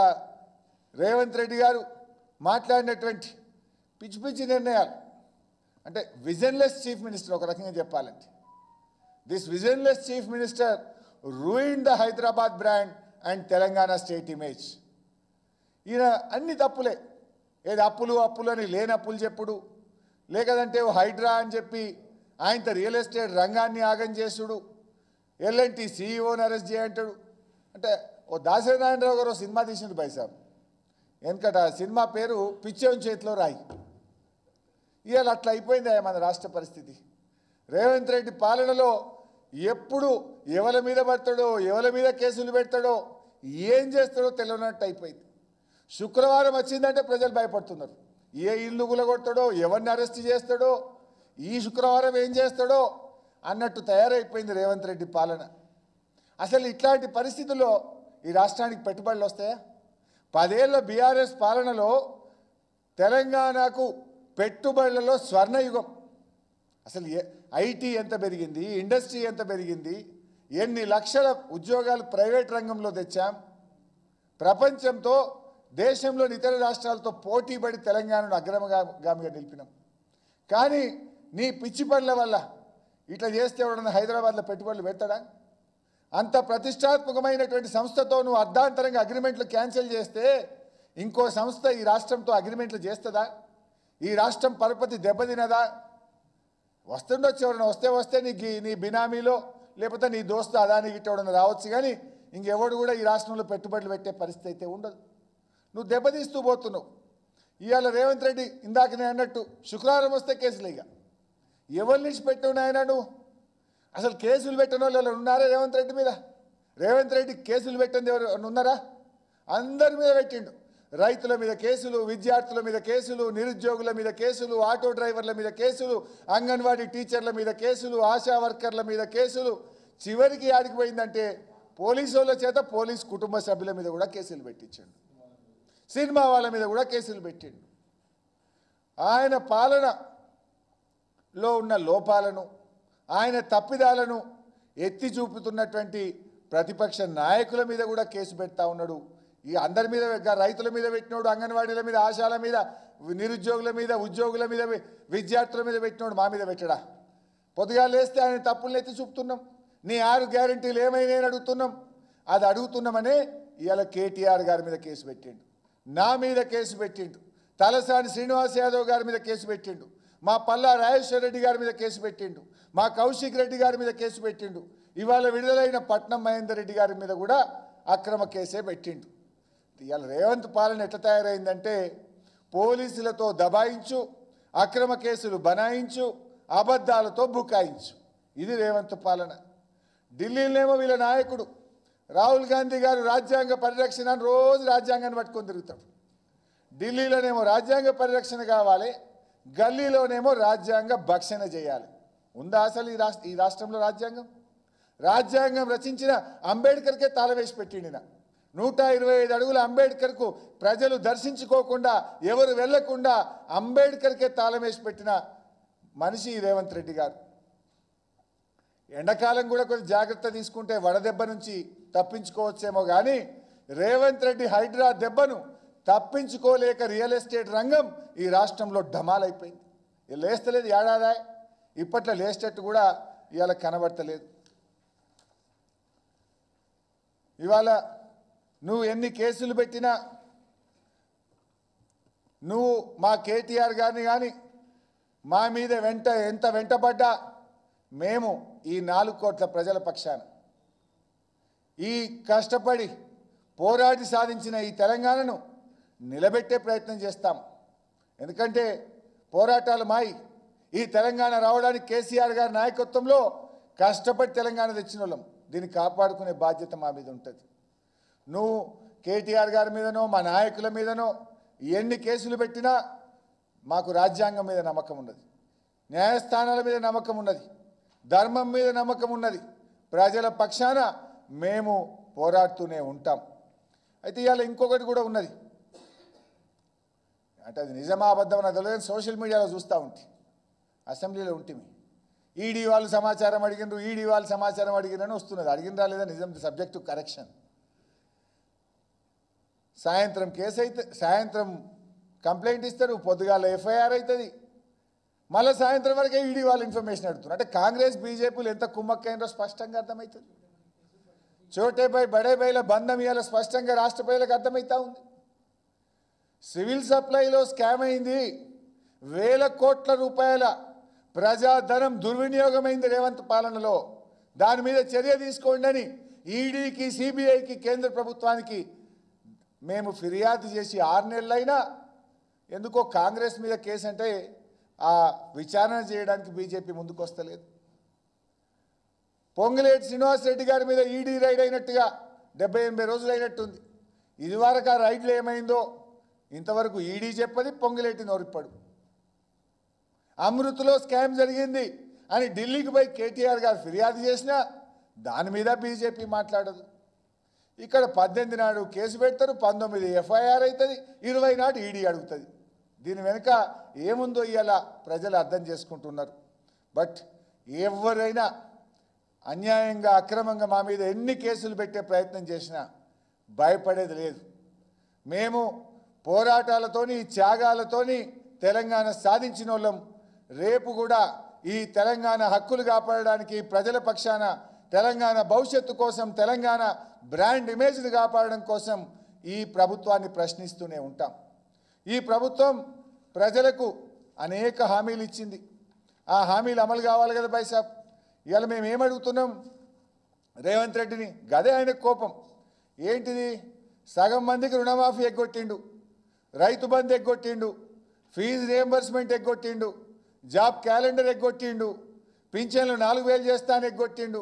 A: రేవంత్ రెడ్డి గారు మాట్లాడినటువంటి పిచ్చి పిచ్చి నిర్ణయాలు అంటే విజన్లెస్ చీఫ్ మినిస్టర్. ఒక రకంగా చెప్పాలంటే this visionless chief minister ruined the Hyderabad brand and Telangana state image. ఈయన అన్ని తప్పులే, ఏది అప్పులు అని లేని అప్పులు చెప్పుడు, లేకదంటే హైడ్రా అని చెప్పి ఆయనతో రియల్ ఎస్టేట్ రంగాన్ని ఆగం చేసుడు, ఎల్ఎన్టీ సీఈఓని అరెస్ట్ చేయంటాడు. అంటే ఓ దాసరి నారాయణరావు గారు సినిమా తీసిండు బైసాబ్, ఎందుకట సినిమా పేరు పిచ్చోని చేతిలో రాయి. ఇవాళ అట్లా అయిపోయింది మన రాష్ట్ర పరిస్థితి. రేవంత్ రెడ్డి పాలనలో ఎప్పుడు ఎవరి మీద పడతాడో, ఎవరి మీద కేసులు పెడతాడో, ఏం చేస్తాడో తెలియనట్టు అయిపోయింది. శుక్రవారం వచ్చిందంటే ప్రజలు భయపడుతున్నారు. ఏ ఇల్లు గులగొడతాడో, ఎవరిని అరెస్ట్ చేస్తాడో, ఈ శుక్రవారం ఏం చేస్తాడో అన్నట్టు తయారైపోయింది రేవంత్ రెడ్డి పాలన. అసలు ఇట్లాంటి పరిస్థితుల్లో ఈ రాష్ట్రానికి పెట్టుబడులు వస్తాయా? 10 ఏళ్ల బీఆర్ఎస్ పాలనలో తెలంగాణకు పెట్టుబడులలో స్వర్ణయుగం. అసలు ఐటీ ఎంత పెరిగింది, ఇండస్ట్రీ ఎంత పెరిగింది, ఎన్ని లక్షల ఉద్యోగాలు ప్రైవేట్ రంగంలో తెచ్చాం. ప్రపంచంతో, దేశంలోని ఇతర రాష్ట్రాలతో పోటీపడి తెలంగాణను అగ్రగామిగా నిలిపినాం. కానీ నీ పిచ్చి పనుల వల్ల ఇట్లా చేస్తే ఎవడన్నా హైదరాబాద్లో పెట్టుబడులు పెడతాడా? అంత ప్రతిష్టాత్మకమైనటువంటి సంస్థతో నువ్వు అర్ధాంతరంగా అగ్రిమెంట్లు క్యాన్సిల్ చేస్తే ఇంకో సంస్థ ఈ రాష్ట్రంతో అగ్రిమెంట్లు చేస్తుందా? ఈ రాష్ట్రం పరపతి దెబ్బతినదా? వస్తుండొచ్చు, ఎవరైనా వస్తే నీ బినామీలో లేకపోతే నీ దోస్తు అదానికి ఇట్టవడన్నా రావచ్చు, కానీ ఇంకెవడు కూడా ఈ రాష్ట్రంలో పెట్టుబడులు పెట్టే పరిస్థితి అయితే ఉండదు. నువ్వు దెబ్బతీస్తూ పోతున్నావు. ఇవాళ రేవంత్ రెడ్డి ఇందాక నేను అన్నట్టు శుక్రవారం వస్తే కేసులు. ఇక ఎవరి నుంచి పెట్టినాయన నువ్వు? అసలు కేసులు పెట్టిన వాళ్ళు ఉన్నారా రేవంత్ రెడ్డి మీద? రేవంత్ రెడ్డి కేసులు పెట్టింది ఎవరు ఉన్నారా? అందరి మీద పెట్టిండు. రైతుల మీద కేసులు, విద్యార్థుల మీద కేసులు, నిరుద్యోగుల మీద కేసులు, ఆటో డ్రైవర్ల మీద కేసులు, అంగన్వాడీ టీచర్ల మీద కేసులు, ఆశా వర్కర్ల మీద కేసులు. చివరికి ఆడికి పోయిందంటే పోలీసు వాళ్ళ చేత పోలీసు కుటుంబ సభ్యుల మీద కూడా కేసులు పెట్టించాడు. సినిమా వాళ్ళ మీద కూడా కేసులు పెట్టిండు. ఆయన పాలనలో ఉన్న లోపాలను, ఆయన తప్పిదాలను ఎత్తి చూపుతున్నటువంటి ప్రతిపక్ష నాయకుల మీద కూడా కేసు పెడతా ఉన్నాడు. ఈ అందరి మీద రైతుల మీద పెట్టినోడు, అంగన్వాడీల మీద, ఆశాల మీద, నిరుద్యోగుల మీద, ఉద్యోగుల మీద, విద్యార్థుల మీద పెట్టినోడు మా మీద పెట్టడా? పొద్దుగా లేస్తే ఆయన తప్పులు ఎత్తి చూపుతున్నాం. నీ 6 గ్యారెంటీలు ఏమైనా అడుగుతున్నాం. అది అడుగుతున్నామనే ఇవాళ కేటీఆర్ గారి మీద కేసు పెట్టిండు, నా మీద కేసు పెట్టిండు, తలసాని శ్రీనివాస్ యాదవ్ గారి మీద కేసు పెట్టిండు, మా పల్లా రాజేశ్వర రెడ్డి గారి మీద కేసు పెట్టిండు, మా కౌశిక్ రెడ్డి గారి మీద కేసు పెట్టిండు. ఇవాళ విడుదలైన పట్నం మహేందర్ రెడ్డి గారి మీద కూడా అక్రమ కేసే పెట్టిండు. ఇవాళ రేవంత్ పాలన ఎట్లా తయారైందంటే పోలీసులతో దబాయించు, అక్రమ కేసులు బనాయించు, అబద్ధాలతో బుకాయించు. ఇది రేవంత్ పాలన. ఢిల్లీలోనేమో వీళ్ళ నాయకుడు రాహుల్ గాంధీ గారు రాజ్యాంగ పరిరక్షణ అని రోజు రాజ్యాంగాన్ని పట్టుకొని తిరుగుతాడు. ఢిల్లీలోనేమో రాజ్యాంగ పరిరక్షణ కావాలి, గల్లీలోనేమో రాజ్యాంగ భక్షణ చేయాలి. ఉందా అసలు ఈ రాష్ట్రంలో రాజ్యాంగం? రాజ్యాంగం రచించిన అంబేద్కర్కే తాళవేసి పెట్టిండిన 125 అడుగుల అంబేద్కర్కు ప్రజలు దర్శించుకోకుండా, ఎవరు వెళ్లకుండా అంబేద్కర్కే తాళవేసి పెట్టిన మనిషి రేవంత్ రెడ్డి గారు. ఎండాకాలం కూడా కొంచెం జాగ్రత్త తీసుకుంటే వడదెబ్బ నుంచి తప్పించుకోవచ్చేమో కానీ రేవంత్ రెడ్డి హైడ్రా దెబ్బను తప్పించుకోలేక రియల్ ఎస్టేట్ రంగం ఈ రాష్ట్రంలో ఢమాలైపోయింది. లేస్తలేదు ఏడాదా, ఇప్పట్లో లేచేటట్టు కూడా ఇవాళ కనబడతలేదు. ఇవాళ నువ్వు ఎన్ని కేసులు పెట్టినా, నువ్వు మా కేటీఆర్ గారిని కానీ మా మీద ఎంత వెంటబడ్డా మేము ఈ 4 కోట్ల ప్రజల పక్షాన ఈ కష్టపడి పోరాడి సాధించిన ఈ తెలంగాణను నిలబెట్టే ప్రయత్నం చేస్తాం. ఎందుకంటే పోరాటాలు మాయి. ఈ తెలంగాణ రావడానికి కేసీఆర్ గారి నాయకత్వంలో కష్టపడి తెలంగాణ తెచ్చిన వాళ్ళం. దీన్ని కాపాడుకునే బాధ్యత మా మీద ఉంటుంది. నువ్వు కేటీఆర్ గారి మీదనో మా నాయకుల మీదనో ఎన్ని కేసులు పెట్టినా మాకు రాజ్యాంగం మీద నమ్మకం ఉన్నది, న్యాయస్థానాల మీద నమ్మకం ఉన్నది, ధర్మం మీద నమ్మకం ఉన్నది. ప్రజల పక్షాన మేము పోరాడుతూనే ఉంటాం. అయితే ఇవాళ ఇంకొకటి కూడా ఉన్నది. అంటే అది నిజమా అబద్ధం అన్నది తెలియదు, సోషల్ మీడియాలో చూస్తూ ఉంటే, అసెంబ్లీలో ఉంటుంది, ఈడీ వాళ్ళు సమాచారం అడిగినారు, ఈడీ వాళ్ళు సమాచారం అడిగినని వస్తున్నది. అడిగినరా లేదా నిజం, సబ్జెక్ట్ టు కరెక్షన్. సాయంత్రం కేసు అయితే సాయంత్రం కంప్లైంట్ ఇస్తారు, పొద్దుగాల ఎఫ్ఐఆర్ అవుతుంది, మళ్ళీ సాయంత్రం వరకే ఈడీ వాళ్ళు ఇన్ఫర్మేషన్ అడుగుతున్నారు. అంటే కాంగ్రెస్ బీజేపీలు ఎంత కుమ్మక్కైనరో స్పష్టంగా అర్థమవుతుంది. చోటే బై బడే బైల బంధం ఇవాళ స్పష్టంగా రాష్ట్ర ప్రజలకు అర్థమవుతా ఉంది. సివిల్ సప్లైలో స్కామ్ అయింది, 1000 కోట్ల రూపాయల ప్రజాధనం దుర్వినియోగమైంది రేవంత్ పాలనలో. దాని మీద చర్య తీసుకోండి అని ఈడీకి, సిబిఐకి, కేంద్ర ప్రభుత్వానికి మేము ఫిర్యాదు చేసి 6 నెలలైనా ఎందుకో కాంగ్రెస్ మీద కేసు అంటే ఆ విచారణ చేయడానికి బీజేపీ ముందుకు వస్తలేదు. పొంగులేటి శ్రీనివాసరెడ్డి గారి మీద ఈడీ రైడ్ అయినట్టుగా 70-80 రోజులు అయినట్టుంది. ఇదివరకు ఆ రైడ్లు ఏమైందో ఇంతవరకు ఈడీ చెప్పది, పొంగులేటి నోరిప్పడు. అమృత్లో స్కామ్ జరిగింది అని ఢిల్లీకి పోయి కేటీఆర్ గారు ఫిర్యాదు చేసినా దాని మీద బీజేపీ మాట్లాడదు. ఇక్కడ 18 నాడు కేసు పెడతారు, 19 ఎఫ్ఐఆర్ అవుతుంది, 20 నాడు ఈడీ అడుగుతుంది. దీని వెనుక ఏముందో ఇవాళ ప్రజలు అర్థం చేసుకుంటున్నారు. బట్ ఎవరైనా అన్యాయంగా, అక్రమంగా మా మీద ఎన్ని కేసులు పెట్టే ప్రయత్నం చేసినా భయపడేది లేదు. మేము పోరాటాలతోని, త్యాగాలతోని తెలంగాణ సాధించిన వాళ్ళం. రేపు కూడా ఈ తెలంగాణ హక్కులు కాపాడడానికి, ప్రజల పక్షాన తెలంగాణ భవిష్యత్తు కోసం, తెలంగాణ బ్రాండ్ ఇమేజ్ని కాపాడడం కోసం ఈ ప్రభుత్వాన్ని ప్రశ్నిస్తూనే ఉంటాం. ఈ ప్రభుత్వం ప్రజలకు అనేక హామీలు ఇచ్చింది. ఆ హామీలు అమలు కావాలి కదా బైసాబ్. ఇవాళ మేము ఏమడుగుతున్నాం రేవంత్ రెడ్డిని? గదే ఆయన కోపం. ఏంటిది? సగం మందికి రుణమాఫీ ఎగ్గొట్టిండు, Rythu Bandhu ఎగ్గొట్టిండు, fee reimbursement ఎగ్గొట్టిండు, job calendar ఎగ్గొట్టిండు, పింఛన్లు 4000 చేస్తాను ఎగ్గొట్టిండు,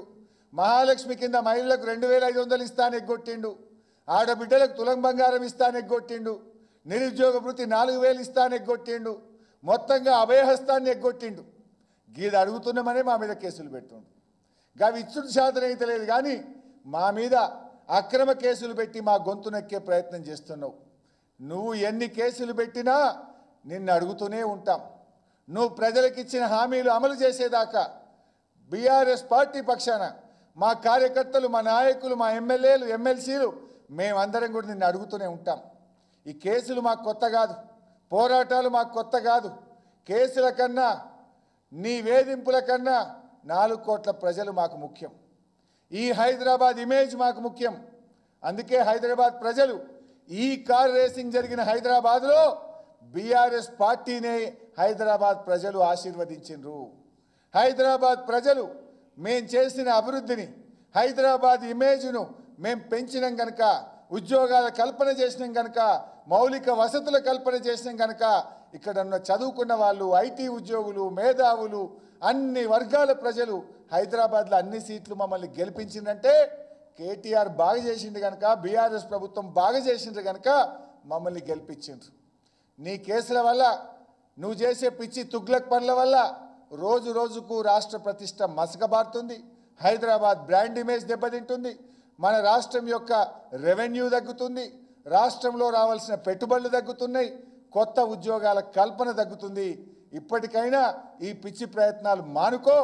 A: మహాలక్ష్మి కింద మహిళలకు 2500 ఇస్తాను ఎగ్గొట్టిండు, ఆడబిడ్డలకు తులం బంగారం ఇస్తాను ఎగ్గొట్టిండు, నిరుద్యోగ వృత్తి 4000 ఇస్తాను ఎగ్గొట్టిండు, మొత్తంగా అభయహస్తాన్ని ఎగ్గొట్టిండు. గీది అడుగుతున్నామనే మా మీద కేసులు పెట్టుండు. గవి ఇచ్చుడు శాతం అయితే లేదు కానీ మా మీద అక్రమ కేసులు పెట్టి మా గొంతు నొక్కే ప్రయత్నం చేస్తున్నావు. నువ్వు ఎన్ని కేసులు పెట్టినా నిన్ను అడుగుతూనే ఉంటాం. నువ్వు ప్రజలకు ఇచ్చిన హామీలు అమలు చేసేదాకా బీఆర్ఎస్ పార్టీ పక్షాన మా కార్యకర్తలు, మా నాయకులు, మా ఎమ్మెల్యేలు, ఎమ్మెల్సీలు మేమందరం కూడా నిన్ను అడుగుతూనే ఉంటాం. ఈ కేసులు మాకు కొత్త కాదు, పోరాటాలు మాకు కొత్త కాదు. కేసుల కన్నా నీ వేధింపుల కన్నా 4 కోట్ల ప్రజలు మాకు ముఖ్యం. ఈ హైదరాబాద్ ఇమేజ్ మాకు ముఖ్యం. అందుకే హైదరాబాద్ ప్రజలు ఈ కార్ రేసింగ్ జరిగిన హైదరాబాద్లో బీఆర్ఎస్ పార్టీనే హైదరాబాద్ ప్రజలు ఆశీర్వదించిండ్రు. హైదరాబాద్ ప్రజలు మేం చేసిన అభివృద్ధిని, హైదరాబాద్ ఇమేజ్ను మేం పెంచినాం కనుక, ఉద్యోగాల కల్పన చేసినాం కనుక, మౌలిక వసతుల కల్పన చేసినాం కనుక ఇక్కడ ఉన్న చదువుకున్న వాళ్ళు, ఐటీ ఉద్యోగులు, మేధావులు, అన్ని వర్గాల ప్రజలు హైదరాబాద్లో అన్ని సీట్లు మమ్మల్ని గెలిపించిందంటే కేటీఆర్ బాగా చేసిండు కనుక, బీఆర్ఎస్ ప్రభుత్వం బాగా చేసిండ్రు కనుక మమ్మల్ని గెలిపించిండ్రు. నీ కేసుల వల్ల, నువ్వు చేసే పిచ్చి తుగ్లక్ పనుల వల్ల రోజు రోజుకు రాష్ట్ర ప్రతిష్ట మసకబారుతుంది. హైదరాబాద్ బ్రాండ్ ఇమేజ్ దెబ్బతింటుంది. మన రాష్ట్రం యొక్క రెవెన్యూ తగ్గుతుంది. రాష్ట్రంలో రావాల్సిన పెట్టుబడులు తగ్గుతున్నాయి. కొత్త ఉద్యోగాల కల్పన తగ్గుతుంది. ఇప్పటికైనా ఈ పిచ్చి ప్రయత్నాలు మానుకో.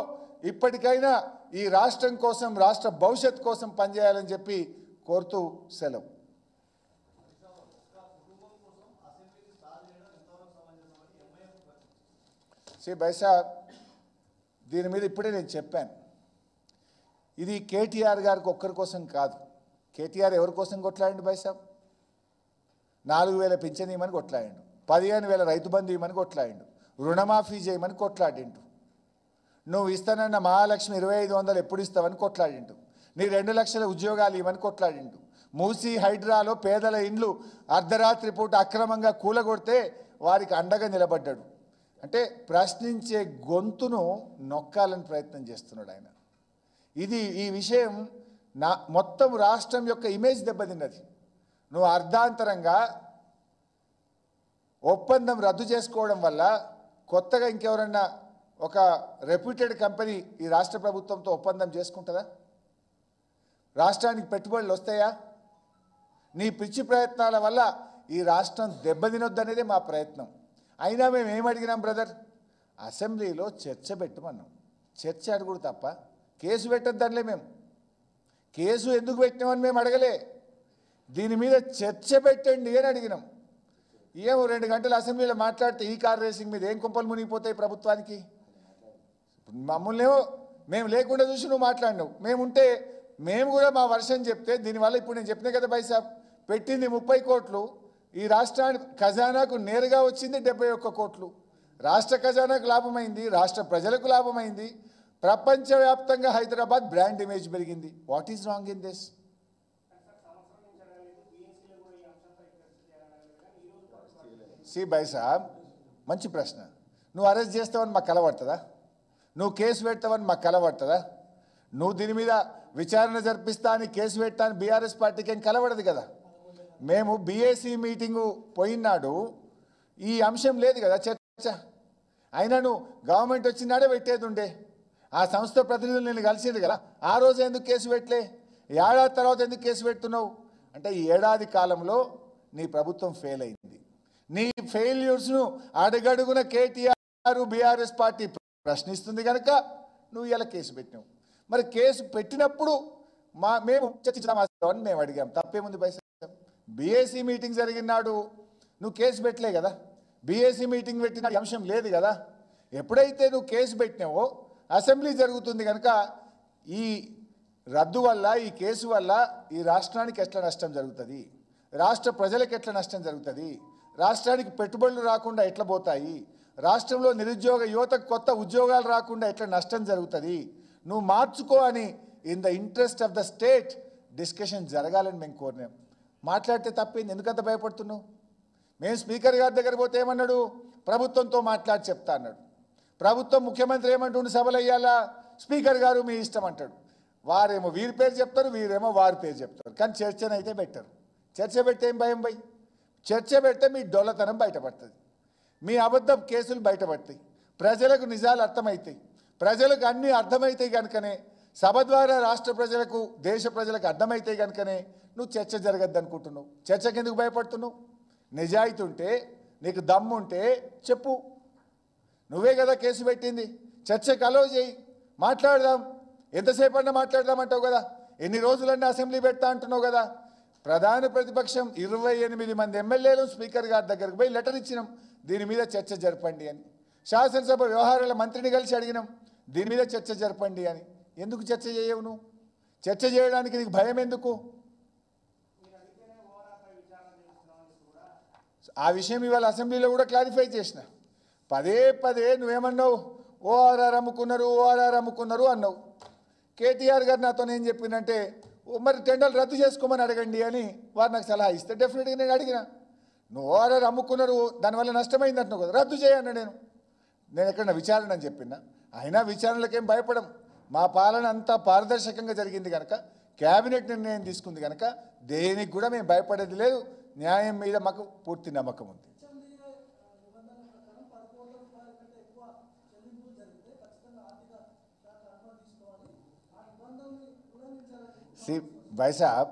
A: ఇప్పటికైనా ఈ రాష్ట్రం కోసం, రాష్ట్ర భవిష్యత్ కోసం పనిచేయాలని చెప్పి కోరుతూ సెలవు. శ్రీ బైసాబ్, దీని మీద ఇప్పుడే నేను చెప్పాను. ఇది కేటీఆర్ గారికి ఒక్కరి కోసం కాదు. కేటీఆర్ ఎవరి కోసం కొట్లాడండి బైసాబ్? 4,000 పింఛన్ ఇవ్వమని కొట్లాడిండు, 15,000 రైతు బంధు ఇవ్వమని కొట్లాడిండు, రుణమాఫీ చేయమని కొట్లాడిండు. నువ్వు ఇస్తానన్న మహాలక్ష్మి 2,500 ఎప్పుడు ఇస్తావని కొట్లాడిండు. నీ 2 లక్షల ఉద్యోగాలు ఇవ్వమని కొట్లాడిండు. మూసీ హైడ్రాలో పేదల ఇండ్లు అర్ధరాత్రి పూట అక్రమంగా కూలగొడితే వారికి అండగా నిలబడ్డాడు. అంటే ప్రశ్నించే గొంతును నొక్కాలని ప్రయత్నం చేస్తున్నాడు ఆయన. ఈ విషయం మొత్తం రాష్ట్రం యొక్క ఇమేజ్ దెబ్బతిన్నది. నువ్వు అర్ధాంతరంగా ఒప్పందం రద్దు చేసుకోవడం వల్ల కొత్తగా ఇంకెవరన్నా ఒక రెప్యూటెడ్ కంపెనీ ఈ రాష్ట్ర ప్రభుత్వంతో ఒప్పందం చేసుకుంటుందా? రాష్ట్రానికి పెట్టుబడులు వస్తాయా? నీ పిచ్చి ప్రయత్నాల వల్ల ఈ రాష్ట్రం దెబ్బతినొద్దనేదే మా ప్రయత్నం. అయినా మేము ఏమడిగినాం బ్రదర్? అసెంబ్లీలో చర్చ పెట్టమన్నాం. చర్చ అడుగుడు తప్ప కేసు పెట్టొద్దనిలే. మేము కేసు ఎందుకు పెట్టినామని మేము అడగలే. దీని మీద చర్చ పెట్టండి అని అడిగినాం. ఏమో 2 గంటలు అసెంబ్లీలో మాట్లాడితే ఈ కార్ రేసింగ్ మీద ఏం కుంపలు మునిగిపోతాయి ప్రభుత్వానికి? మమ్మల్నేమో మేము లేకుండా చూసి నువ్వు మాట్లాడినావు. మేముంటే మేము కూడా మా వర్షన్ చెప్తే దీనివల్ల ఇప్పుడు నేను చెప్పినా కదా బైసాబ్, పెట్టింది 30 కోట్లు, ఈ రాష్ట్రానికి ఖజానాకు నేరుగా వచ్చింది 71 కోట్లు. రాష్ట్ర ఖజానాకు లాభమైంది, రాష్ట్ర ప్రజలకు లాభమైంది. ప్రపంచవ్యాప్తంగా హైదరాబాద్ బ్రాండ్ ఇమేజ్ పెరిగింది. What is wrong in this? సి బైసాబ్, మంచి ప్రశ్న. నువ్వు అరెస్ట్ చేస్తావని మాకు కలబడుతుందా? నువ్వు కేసు పెడతావని మాకు కలబడుతుందా? నువ్వు దీని మీద విచారణ జరిపిస్తా అని కేసు పెట్టా అని బీఆర్ఎస్ పార్టీకి ఏం కలబడదు కదా. మేము బీఏసీ మీటింగు పోయినాడు ఈ అంశం లేదు కదా చర్చ. అయినా నువ్వు గవర్నమెంట్ వచ్చినాడే పెట్టేది ఉండే. ఆ సంస్థ ప్రతినిధులు నేను కలిసింది కదా, ఆ రోజు ఎందుకు కేసు పెట్టలే? ఏడాది తర్వాత ఎందుకు కేసు పెడుతున్నావు? అంటే ఈ ఏడాది కాలంలో నీ ప్రభుత్వం ఫెయిల్ అయింది. నీ ఫెయిల్యూర్స్ను అడుగడుగున కేటీఆర్ బీఆర్ఎస్ పార్టీ ప్రశ్నిస్తుంది కనుక నువ్వు ఇలా కేసు పెట్టినావు. మరి కేసు పెట్టినప్పుడు మేము చర్చించడం మేము అడిగాం. తప్పేముంది పైసా? బీఏసీ మీటింగ్ జరిగినాడు నువ్వు కేసు పెట్టలే కదా. బీఏసీ మీటింగ్ పెట్టిన అంశం లేదు కదా. ఎప్పుడైతే నువ్వు కేసు పెట్టినావో అసెంబ్లీ జరుగుతుంది కనుక ఈ రద్దు వల్ల, ఈ కేసు వల్ల ఈ రాష్ట్రానికి ఎట్లా నష్టం జరుగుతుంది, రాష్ట్ర ప్రజలకు ఎట్లా నష్టం జరుగుతుంది, రాష్ట్రానికి పెట్టుబడులు రాకుండా ఎట్లా పోతాయి, రాష్ట్రంలో నిరుద్యోగ యువతకు కొత్త ఉద్యోగాలు రాకుండా ఎట్లా నష్టం జరుగుతుంది, నువ్వు మార్చుకో అని in the interest of the state discussion జరగాలని మేము కోరినాం. మాట్లాడితే తప్పింది, ఎందుకంత భయపడుతున్నావు? మేము స్పీకర్ గారి దగ్గర పోతే ఏమన్నాడు? ప్రభుత్వంతో మాట్లాడి చెప్తా అన్నాడు. ప్రభుత్వం ముఖ్యమంత్రి ఏమంటుండు? సభలు అయ్యాలా? స్పీకర్ గారు మీ ఇష్టం అంటాడు. వారేమో వీరి పేరు చెప్తారు, వీరేమో వారి పేరు చెప్తారు. కానీ చర్చనైతే పెట్టరు. చర్చ పెడితే ఏం భయం భయ్? చర్చ పెడితే మీ డొల్లతనం బయటపడుతుంది, మీ అబద్ధం కేసులు బయటపడతాయి, ప్రజలకు నిజాలు అర్థమవుతాయి. ప్రజలకు అన్నీ అర్థమవుతాయి కనుకనే, సభ ద్వారా రాష్ట్ర ప్రజలకు, దేశ ప్రజలకు అర్థమవుతాయి కనుకనే నువ్వు చర్చ జరగద్దు అనుకుంటున్నావు. చర్చకు ఎందుకు భయపడుతున్నావు? నిజాయితీ ఉంటే, నీకు దమ్ముంటే చెప్పు. నువ్వే కదా కేసు పెట్టింది. చర్చకు అలో చేయి, మాట్లాడదాం. ఎంతసేపు అన్నా మాట్లాడదాం అంటావు కదా. ఎన్ని రోజులన్నా అసెంబ్లీ పెడతా అంటున్నావు కదా. ప్రధాన ప్రతిపక్షం 28 మంది ఎమ్మెల్యేలు స్పీకర్ గారి దగ్గరకు పోయి లెటర్ ఇచ్చినాం, దీని మీద చర్చ జరపండి అని. శాసనసభ వ్యవహారాల మంత్రిని కలిసి అడిగినాం, దీని మీద చర్చ జరపండి అని. ఎందుకు చర్చ చేయవు నువ్వు? చర్చ చేయడానికి నీకు భయం ఎందుకు? ఆ విషయం ఇవాళ అసెంబ్లీలో కూడా క్లారిఫై చేసిన. పదే పదే నువ్వేమన్నావు, ఓఆర్ఆర్ అమ్ముకున్నారు అన్నావు. కేటీఆర్ గారు నాతో ఏం చెప్పిందంటే, మరి టెండర్లు రద్దు చేసుకోమని అడగండి అని వారు నాకు సలహా ఇస్తే డెఫినెట్గా నేను అడిగిన. నువ్వు ఓఆర్ఆర్ అమ్ముకున్నారు, దానివల్ల నష్టమైంది అంటున్నావు కదా, రద్దు చేయన్న. నేను ఎక్కడన్నా విచారణ అని చెప్పినా. అయినా విచారణలకేం భయపడం. మా పాలన అంతా పారదర్శకంగా జరిగింది కనుక, క్యాబినెట్ నిర్ణయం తీసుకుంది కనుక దేనికి కూడా మేము భయపడేది లేదు. న్యాయం మీద మాకు పూర్తి నమ్మకం ఉంది. వైసాబ్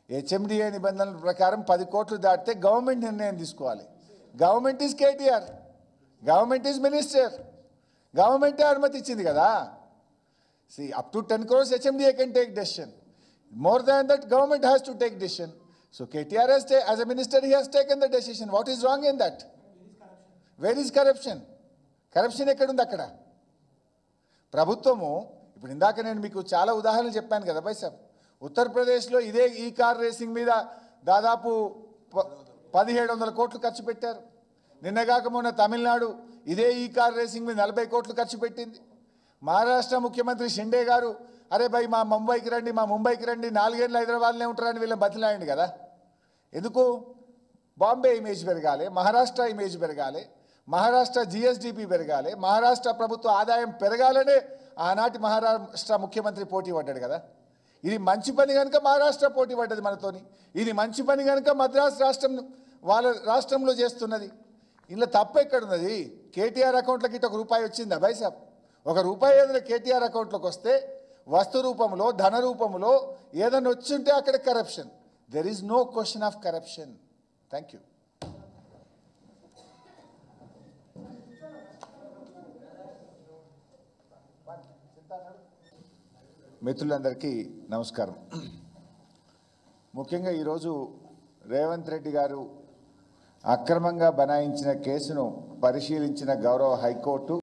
A: హెచ్ఎండిఏ నిబంధనల ప్రకారం 10 కోట్లు దాటితే గవర్నమెంట్ నిర్ణయం తీసుకోవాలి. Government is KTR, government is minister, గవర్నమెంటే అనుమతి ఇచ్చింది కదా. Up to 10 crores HMDA can take decision. More than that, government has to take decision. So KTR has as a minister, he has taken the decision. What is wrong in that? Where is corruption? Corruption ఎక్కడుంది అక్కడ? ప్రభుత్వము ఇప్పుడు ఇందాక నేను మీకు చాలా ఉదాహరణలు చెప్పాను కదా బైసాబ్. ఉత్తరప్రదేశ్లో ఇదే ఈ కార్ రేసింగ్ మీద దాదాపు 1700 కోట్లు ఖర్చు పెట్టారు. నిన్నగాక మొన్న తమిళనాడు ఇదే ఈ కార్ రేసింగ్ మీద 40 కోట్లు ఖర్చు పెట్టింది. మహారాష్ట్ర ముఖ్యమంత్రి షిండే గారు, అరే భయ్ మా ముంబైకి రండి 4 ఏళ్ళు హైదరాబాద్లో ఉంటారని వీళ్ళని బతిలాయండి కదా. ఎందుకు? బాంబే ఇమేజ్ పెరగాలి, మహారాష్ట్ర ఇమేజ్ పెరగాలి, మహారాష్ట్ర జిఎస్డిపి పెరగాలి, మహారాష్ట్ర ప్రభుత్వ ఆదాయం పెరగాలనే ఆనాటి మహారాష్ట్ర ముఖ్యమంత్రి పోటీ పడ్డాడు కదా. ఇది మంచి పని కనుక మహారాష్ట్ర పోటీ పడ్డది మనతోని. ఇది మంచి పని కనుక మద్రాసు రాష్ట్రం వాళ్ళ రాష్ట్రంలో చేస్తున్నది. ఇలా తప్పు ఎక్కడున్నది? కేటీఆర్ అకౌంట్లోకి ఇటు ₹1 వచ్చిందా బైసాబ్? ₹1 ఏదైనా కేటీఆర్ అకౌంట్లోకి వస్తే వస్తు రూపంలో ధన రూపంలో ఏదైనా వచ్చుంటే అక్కడ corruption. There is no question of corruption. Thank you. మిత్రులందరికీ నమస్కారం. ముఖ్యంగా ఈరోజు రేవంత్ రెడ్డి గారు అక్రమంగా బనాయించిన కేసును పరిశీలించిన గౌరవ హైకోర్టు